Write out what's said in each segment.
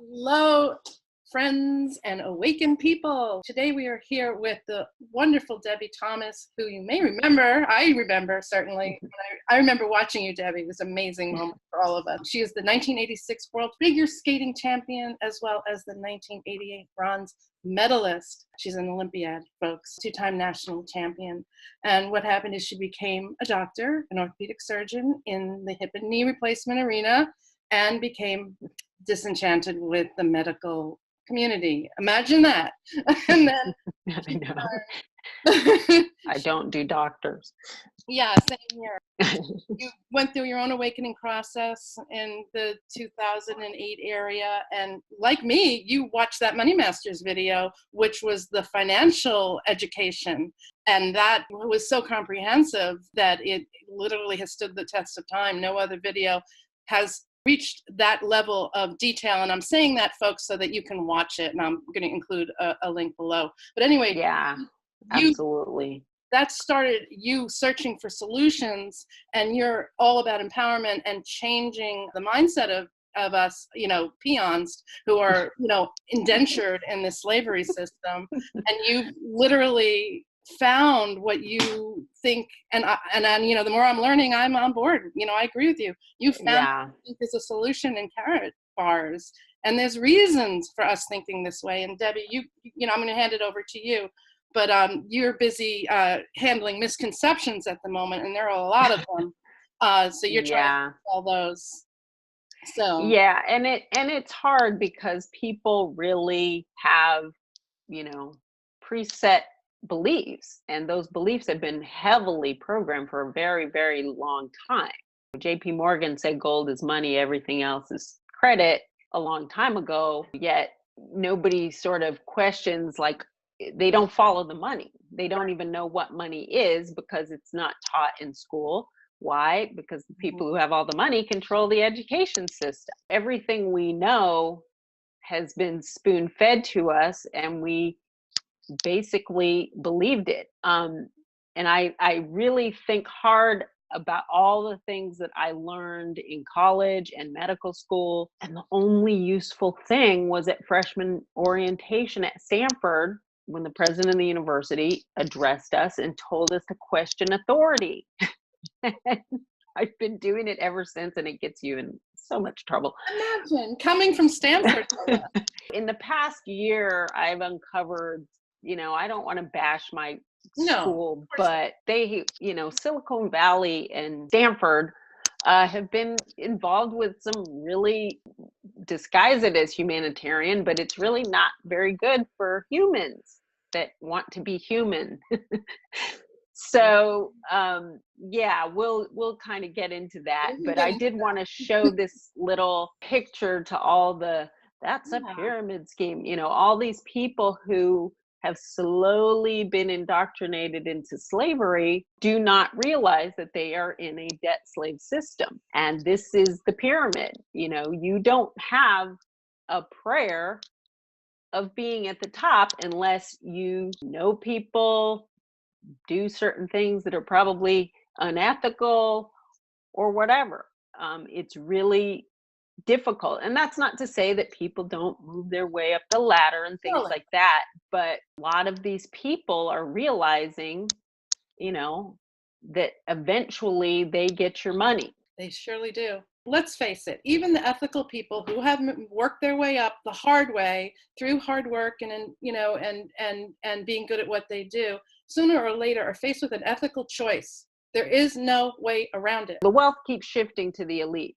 Hello, friends and awakened people. Today we are here with the wonderful Debi Thomas, who you may remember. I remember, certainly. I remember watching you, Debi. It was an amazing moment for all of us. She is the 1986 World Figure Skating Champion, as well as the 1988 bronze medalist. She's an Olympian, folks, two-time national champion. And what happened is she became a doctor, an orthopedic surgeon in the hip and knee replacement arena, and became disenchanted with the medical community. Imagine that. And then I know. I don't do doctors. yeah, same here. You went through your own awakening process in the 2008 area, and like me, you watched that Money Masters video, which was the financial education, and that was so comprehensive that it literally has stood the test of time. No other video has reached that level of detail, and I'm saying that, folks, so that you can watch it, and I'm going to include a link below. But anyway, yeah, absolutely. That started you searching for solutions, and you're all about empowerment and changing the mindset of us, peons who are, indentured in the slavery system. And you literally found what you think, and the more I'm learning, I'm on board. I agree with you. You found what there's a solution in Karatbars, and there's reasons for us thinking this way. And Debi, I'm going to hand it over to you, but you're busy handling misconceptions at the moment, and there are a lot of them. So you're trying to all those. So yeah, and it's hard because people really have, preset beliefs, and those beliefs have been heavily programmed for a very, very long time. JP Morgan said gold is money, everything else is credit a long time ago, yet nobody sort of questions, like, they don't follow the money. They don't even know what money is because it's not taught in school. Why? Because the people who have all the money control the education system. Everything we know has been spoon-fed to us, and we basically believed it. And I really think hard about all the things that I learned in college and medical school. And the only useful thing was at freshman orientation at Stanford, when the president of the university addressed us and told us to question authority. I've been doing it ever since, and it gets you in so much trouble. Imagine coming from Stanford. In the past year, I've uncovered, I don't want to bash my school, but they, Silicon Valley and Stanford have been involved with some really, disguise it as humanitarian, but it's really not very good for humans that want to be human. So we'll kind of get into that, but I did want to show this little picture to all that's a pyramid scheme, all these people who have slowly been indoctrinated into slavery do not realize that they are in a debt slave system. And this is the pyramid. You don't have a prayer of being at the top unless you know people, do certain things that are probably unethical or whatever. It's really difficult. And that's not to say that people don't move their way up the ladder and things like that. But a lot of these people are realizing, that eventually they get your money. They surely do. Let's face it, even the ethical people who have worked their way up the hard way through hard work and being good at what they do, sooner or later are faced with an ethical choice. There is no way around it. The wealth keeps shifting to the elite.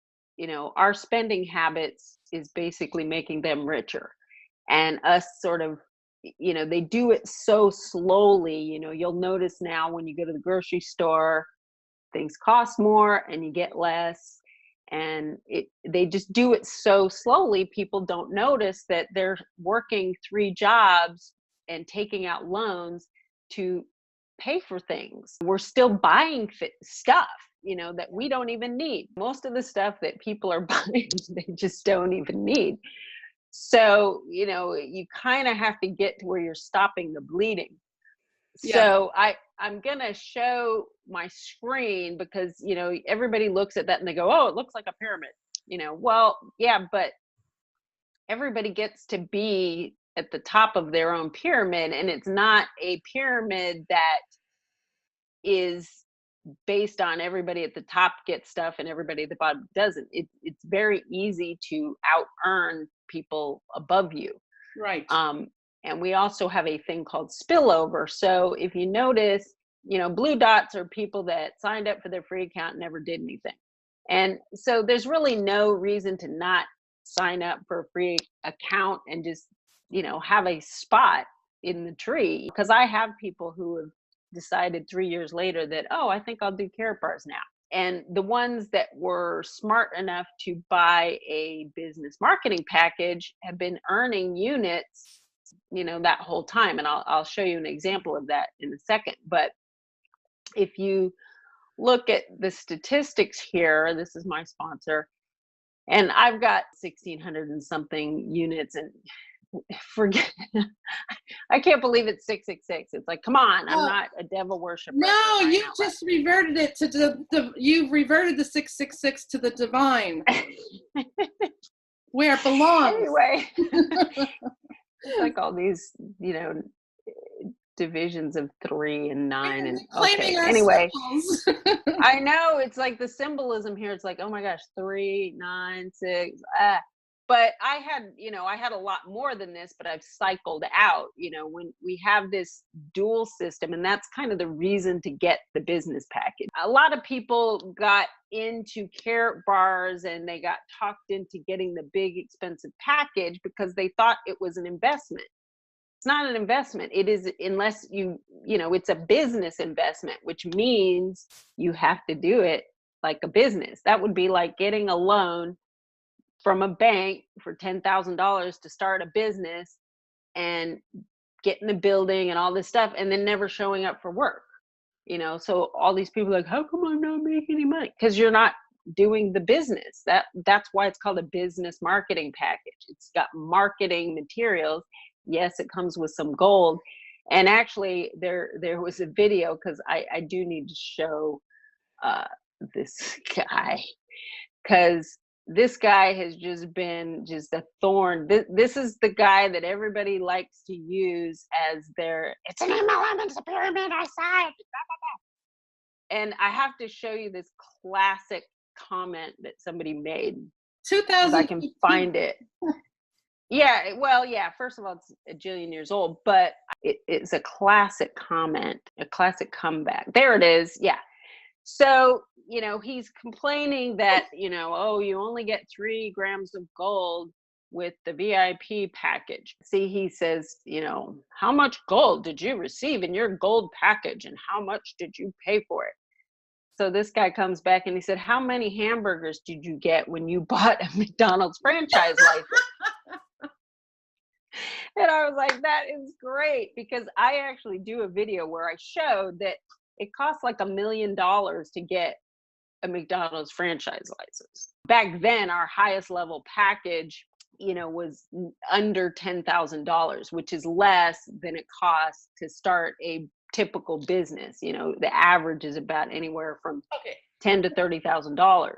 Our spending habits is basically making them richer, and us sort of, they do it so slowly. You'll notice now when you go to the grocery store, things cost more and you get less. And they just do it so slowly, people don't notice that they're working 3 jobs and taking out loans to pay for things. We're still buying stuff, that we don't even need. Most of the stuff that people are buying, they just don't even need. So, you kind of have to get to where you're stopping the bleeding. So I'm going to show my screen because, everybody looks at that and they go, oh, it looks like a pyramid. Well, yeah, but everybody gets to be at the top of their own pyramid, and it's not a pyramid that is based on everybody at the top gets stuff and everybody at the bottom doesn't. It's very easy to out earn people above you. Right. And we also have a thing called spillover. So if you notice, blue dots are people that signed up for their free account and never did anything. And so there's really no reason to not sign up for a free account and just, have a spot in the tree. Because I have people who have decided 3 years later that, oh, I think I'll do Karatbars now. And the ones that were smart enough to buy a business marketing package have been earning units, that whole time. And I'll show you an example of that in a second. But if you look at the statistics here, this is my sponsor, and I've got 1,600 and something units, and forget, I can't believe it's 666. It's like, come on, I'm not a devil worshiper. No, you just reverted it to you've reverted the 666 to the divine, where it belongs. Anyway, it's like all these, divisions of 3 and 9 and okay. Anyway, I know it's like the symbolism here. It's like, oh my gosh, 3, 9, 6. But I had a lot more than this, but I've cycled out, when we have this dual system, and that's kind of the reason to get the business package. A lot of people got into Karatbars and they got talked into getting the big expensive package because they thought it was an investment. It's not an investment. It is, unless it's a business investment, which means you have to do it like a business. That would be like getting a loan from a bank for $10,000 to start a business and getting the building and all this stuff, and then never showing up for work. So all these people are like, how come I'm not making any money? Because you're not doing the business. That's why it's called a business marketing package. It's got marketing materials. Yes, it comes with some gold. And actually there was a video, because I do need to show this guy, because this guy has just been just a thorn. This is the guy that everybody likes to use as their, it's an MLM, it's a pyramid, I saw it. And I have to show you this classic comment that somebody made. 2000. If I can find it. Yeah, well, yeah, first of all, it's a jillion years old, but it's a classic comment, a classic comeback. There it is. Yeah. So, he's complaining that, oh, you only get 3 grams of gold with the VIP package. See, he says, how much gold did you receive in your gold package and how much did you pay for it? So this guy comes back and he said, how many hamburgers did you get when you bought a McDonald's franchise license? And I was like, that is great, because I actually do a video where I showed that it costs like $1 million to get a McDonald's franchise license. Back then, our highest level package, was under $10,000, which is less than it costs to start a typical business. The average is about anywhere from $10,000 to $30,000.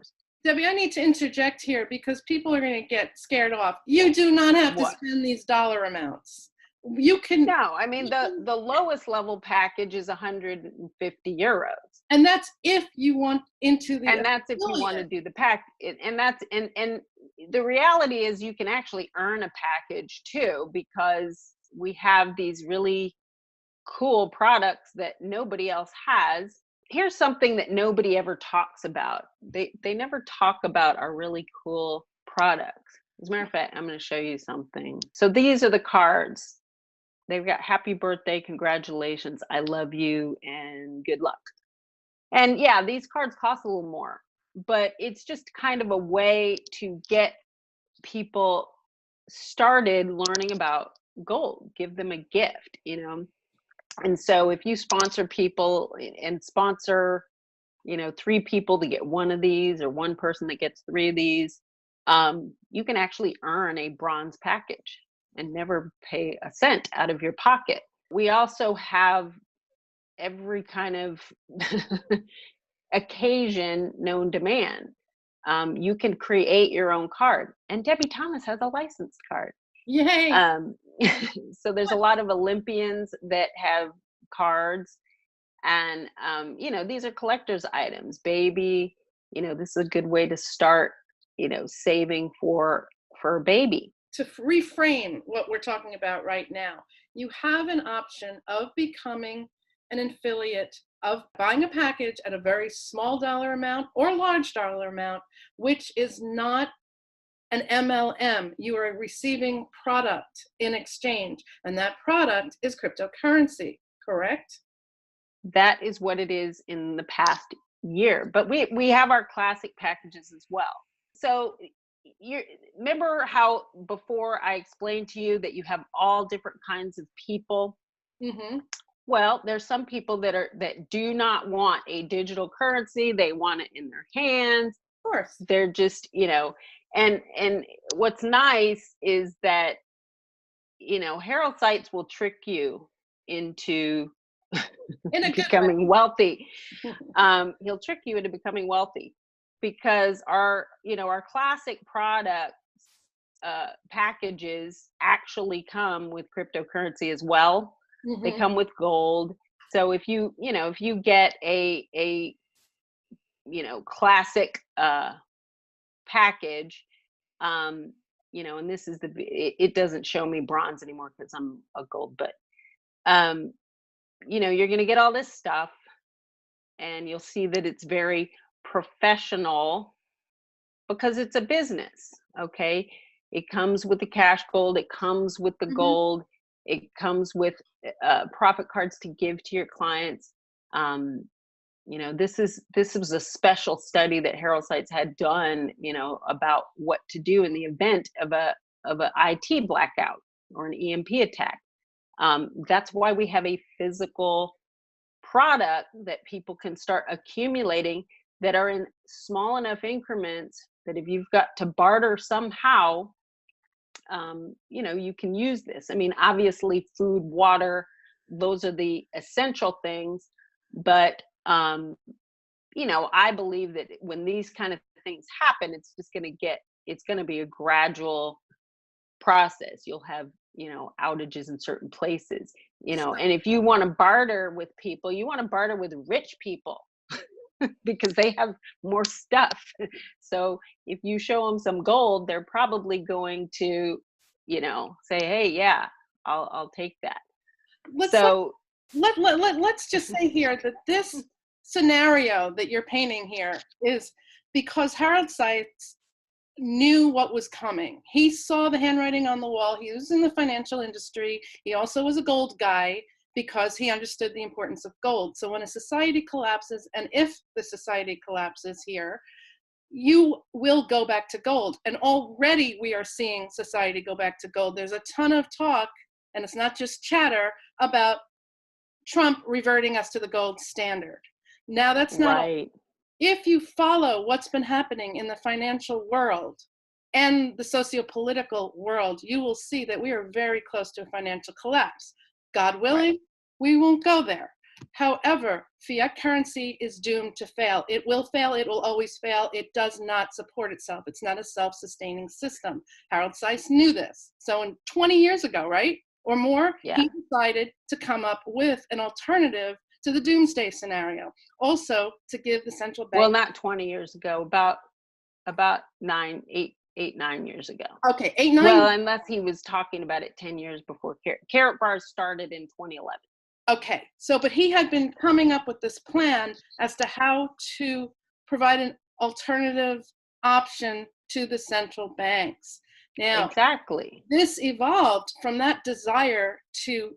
Debbie, I need to interject here because people are going to get scared off. You do not have to spend these dollar amounts. You can. No, I mean, the lowest level package is 150 euros. And that's if you want into the. And that's if you want to do the pack. And that's, and the reality is you can actually earn a package too, because we have these really cool products that nobody else has. Here's something that nobody ever talks about. They never talk about our really cool products. As a matter of fact, I'm going to show you something. So these are the cards. They've got happy birthday, congratulations, I love you, and good luck. And yeah, these cards cost a little more, but it's just kind of a way to get people started learning about gold, give them a gift, And so if you sponsor people and sponsor, 3 people to get 1 of these, or 1 person that gets 3 of these, you can actually earn a bronze package and never pay a cent out of your pocket. We also have every kind of occasion known to man. you can create your own card. And Debi Thomas has a licensed card. Yay. So there's a lot of Olympians that have cards, and these are collector's items. Baby, this is a good way to start, saving for a baby. To reframe what we're talking about right now, you have an option of becoming an affiliate, of buying a package at a very small dollar amount or large dollar amount, which is not an MLM. You are receiving product in exchange, and that product is cryptocurrency, correct? That is what it is in the past year, but we have our classic packages as well. So you remember how before I explained to you that you have all different kinds of people? Mm-hmm. Well, there's some people that do not want a digital currency. They want it in their hands. Of course. They're just, and what's nice is that, Harald Seiz will trick you into becoming wealthy. He'll trick you into becoming wealthy, because our classic products packages actually come with cryptocurrency as well. Mm-hmm. They come with gold. So if you get a classic package, and this is it doesn't show me bronze anymore because I'm a gold, but you're going to get all this stuff, and you'll see that it's very professional because it's a business. Okay. It comes with the cash gold. It comes with the gold. It comes with profit cards to give to your clients. This was a special study that Harald Seiz had done, about what to do in the event of a IT blackout or an EMP attack. That's why we have a physical product that people can start accumulating, that are in small enough increments that if you've got to barter somehow, you can use this. I mean, obviously food, water, those are the essential things, but I believe that when these kind of things happen, it's going to be a gradual process. You'll have, outages in certain places, and if you want to barter with people, you want to barter with rich people because they have more stuff. So if you show them some gold, they're probably going to, say, hey, yeah, I'll take that. Let's just say here that this scenario that you're painting here is because Harald Seiz knew what was coming. He saw the handwriting on the wall. He was in the financial industry. He also was a gold guy because he understood the importance of gold. So when a society collapses, and if the society collapses here, you will go back to gold. And already we are seeing society go back to gold. There's a ton of talk, and it's not just chatter, about Trump reverting us to the gold standard. Now that's not right. If you follow what's been happening in the financial world and the socio-political world, you will see that we are very close to a financial collapse. God willing, we won't go there. However, fiat currency is doomed to fail. It will fail. It will always fail. It does not support itself. It's not a self-sustaining system. Harald Seiz knew this. So 20 years ago, right, or more, he decided to come up with an alternative to the doomsday scenario. Also, to give the central bank. Well, not 20 years ago, about 9 years ago. Okay, 8, 9. Well, unless he was talking about it 10 years before Karatbars started in 2011. Okay, so but he had been coming up with this plan as to how to provide an alternative option to the central banks. Now, exactly. This evolved from that desire to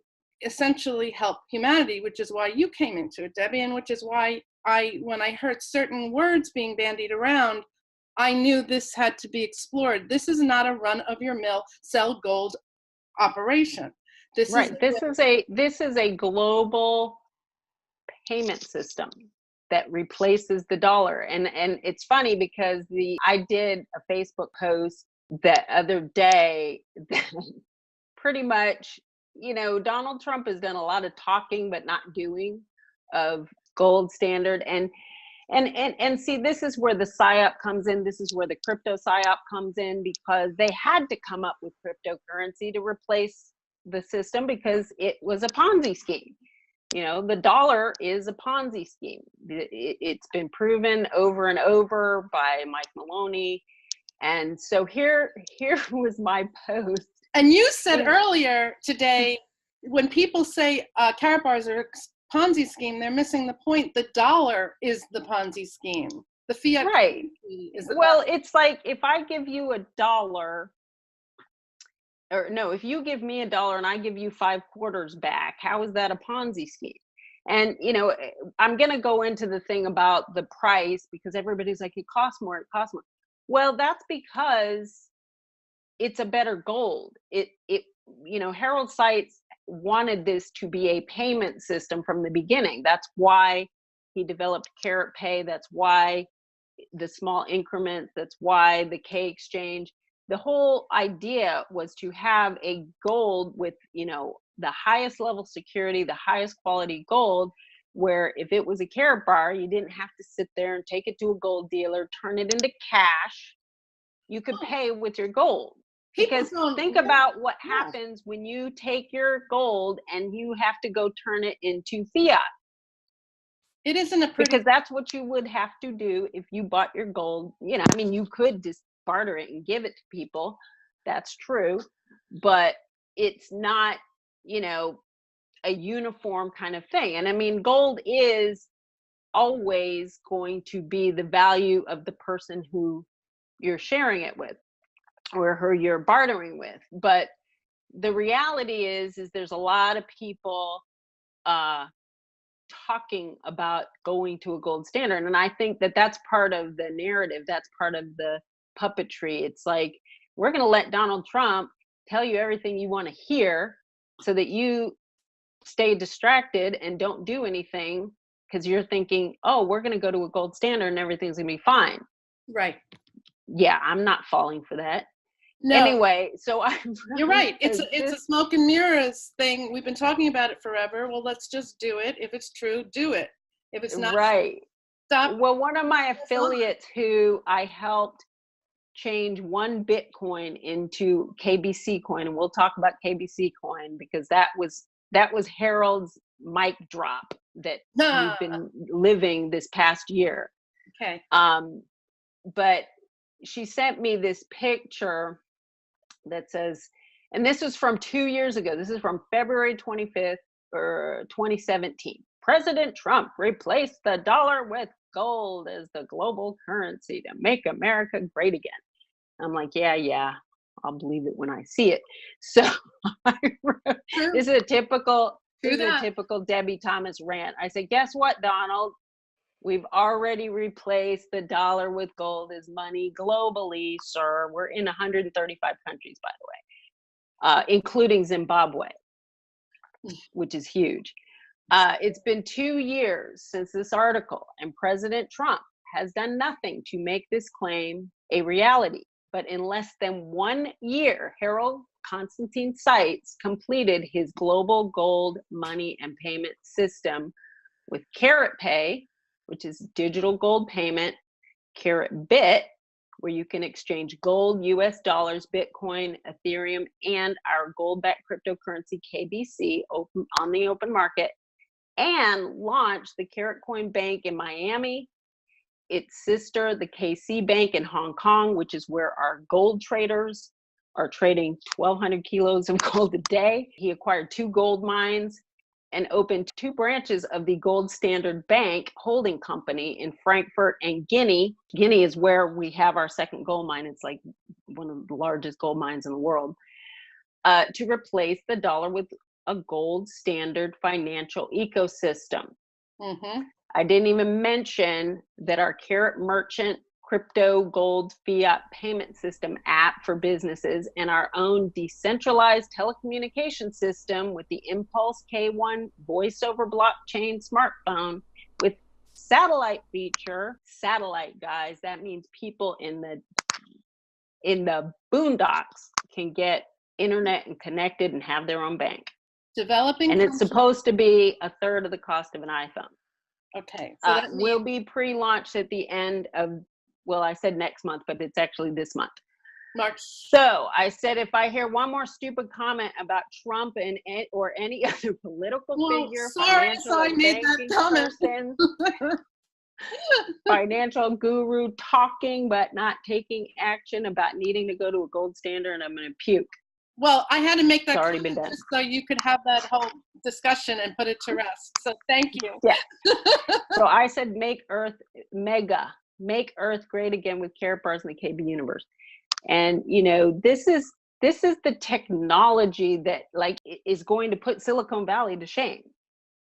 essentially help humanity, which is why you came into it, Debbie, and which is why when I heard certain words being bandied around, I knew this had to be explored. This is not a run-of-your-mill sell gold operation. This is a global payment system that replaces the dollar. And it's funny because I did a Facebook post the other day that pretty much, Donald Trump has done a lot of talking but not doing of gold standard. And And see, this is where the psyop comes in. This is where the crypto psyop comes in, because they had to come up with cryptocurrency to replace the system because it was a Ponzi scheme. You know, the dollar is a Ponzi scheme. It's been proven over and over by Mike Maloney. And so here was my post. And you said earlier today, when people say Karatbars are Ponzi scheme, they're missing the point. The dollar is the Ponzi scheme. The fiat right is the well Ponzi. It's like if I give you $1, or no, if you give me $1 and I give you 5 quarters back, how is that a Ponzi scheme? And you know, I'm going to go into the thing about the price, because everybody's like, it costs more. Well, that's because it's a better gold. It you know, Harald Seiz wanted this to be a payment system from the beginning. That's why he developed Karat Pay. That's why the small increments. That's why the K exchange. The whole idea was to have a gold with, you know, the highest level security, the highest quality gold, where if it was a Karatbar, you didn't have to sit there and take it to a gold dealer, turn it into cash. You could pay with your gold. Because think about what happens when you take your gold and you have to go turn it into fiat. It isn't a pretty, because that's what you would have to do if you bought your gold. You know, I mean, you could just barter it and give it to people. That's true. But it's not, you know, a uniform kind of thing. And I mean, gold is always going to be the value of the person who you're sharing it with, or who you're bartering with. But the reality is there's a lot of people talking about going to a gold standard. And I think that that's part of the narrative. That's part of the puppetry. It's like, we're going to let Donald Trump tell you everything you want to hear so that you stay distracted and don't do anything, because you're thinking, oh, we're going to go to a gold standard and everything's going to be fine. Right. Yeah, I'm not falling for that. No. Anyway, so you're right. It's a smoke and mirrors thing. We've been talking about it forever. Well, let's just do it. If it's true, do it. If it's not, right. Stop. Well, one of my affiliates who I helped change 1 Bitcoin into KBC coin, and we'll talk about KBC coin, because that was Harold's mic drop that we've been living this past year. Okay. But she sent me this picture that says, and this was from 2 years ago. This is from February 25th, or 2017. President Trump replaced the dollar with gold as the global currency to make America great again. I'm like, yeah, I'll believe it when I see it. So I wrote, this is a typical Debi Thomas rant. I said, guess what, Donald? We've already replaced the dollar with gold as money globally, sir. We're in 135 countries, by the way, including Zimbabwe, which is huge. It's been 2 years since this article, and President Trump has done nothing to make this claim a reality. But in less than 1 year, Harald Seiz completed his global gold money and payment system with Karat Pay, which is digital gold payment, Karat Bit, where you can exchange gold, US dollars, Bitcoin, Ethereum, and our gold-backed cryptocurrency KBC on the open market, and launched the Karat Coin Bank in Miami, its sister, the KC Bank in Hong Kong, which is where our gold traders are trading 1,200 kilos of gold a day. He acquired 2 gold mines and opened 2 branches of the Gold Standard Bank holding company in Frankfurt and Guinea. Guinea is where we have our second gold mine. It's like one of the largest gold mines in the world, to replace the dollar with a gold standard financial ecosystem. Mm-hmm. I didn't even mention that our Karat Merchant crypto gold fiat payment system app for businesses, and our own decentralized telecommunication system with the Impulse K1 voice over blockchain smartphone with satellite feature. Satellite, guys, that means people in the boondocks can get internet and connected and have their own bank. Developing, and it's supposed to be 1/3 of the cost of an iPhone. Okay. So that Will means be pre-launched at the end of, well, I said next month, but it's actually this month. March. So I said, if I hear one more stupid comment about Trump and or any other political figure, sorry, financial so I or made that banking comment. person, financial guru talking but not taking action about needing to go to a gold standard, and I'm going to puke. Well, I had to make that It's already been comment done. just so you could have that whole discussion and put it to rest. So thank you. Yeah. So I said, make Earth great again with Karatbars and the KB universe. And you know, this is the technology that like is going to put Silicon Valley to shame.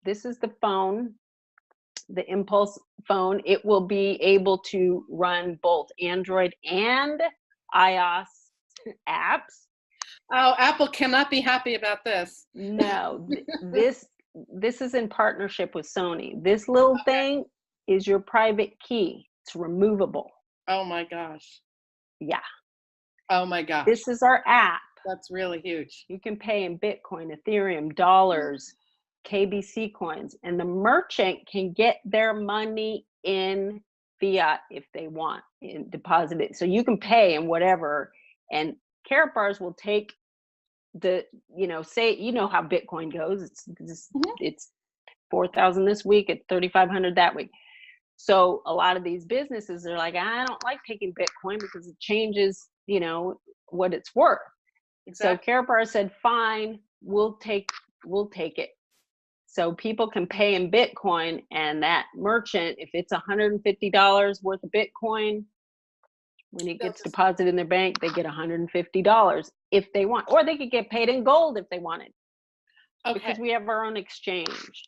This is the phone, the Impulse phone. It will be able to run both Android and iOS apps. Oh, Apple cannot be happy about this. No, this is in partnership with Sony. This little thing is your private key. It's removable. Oh my gosh. Yeah. Oh my gosh. This is our app. That's really huge. You can pay in Bitcoin, Ethereum, dollars, KBC coins, and the merchant can get their money in fiat if they want, and deposit it. So you can pay in whatever, and Karatbars will take the, you know, say, you know how Bitcoin goes. It's 4,000 this week, it's 3,500 that week. So a lot of these businesses are like, I don't like taking Bitcoin because it changes, you know, what it's worth. Exactly. So Karatbars said, fine, we'll take it. So people can pay in Bitcoin, and that merchant, if it's $150 worth of Bitcoin, when it gets deposited in their bank, they get $150 if they want, or they could get paid in gold if they wanted. Okay. Because we have our own exchange.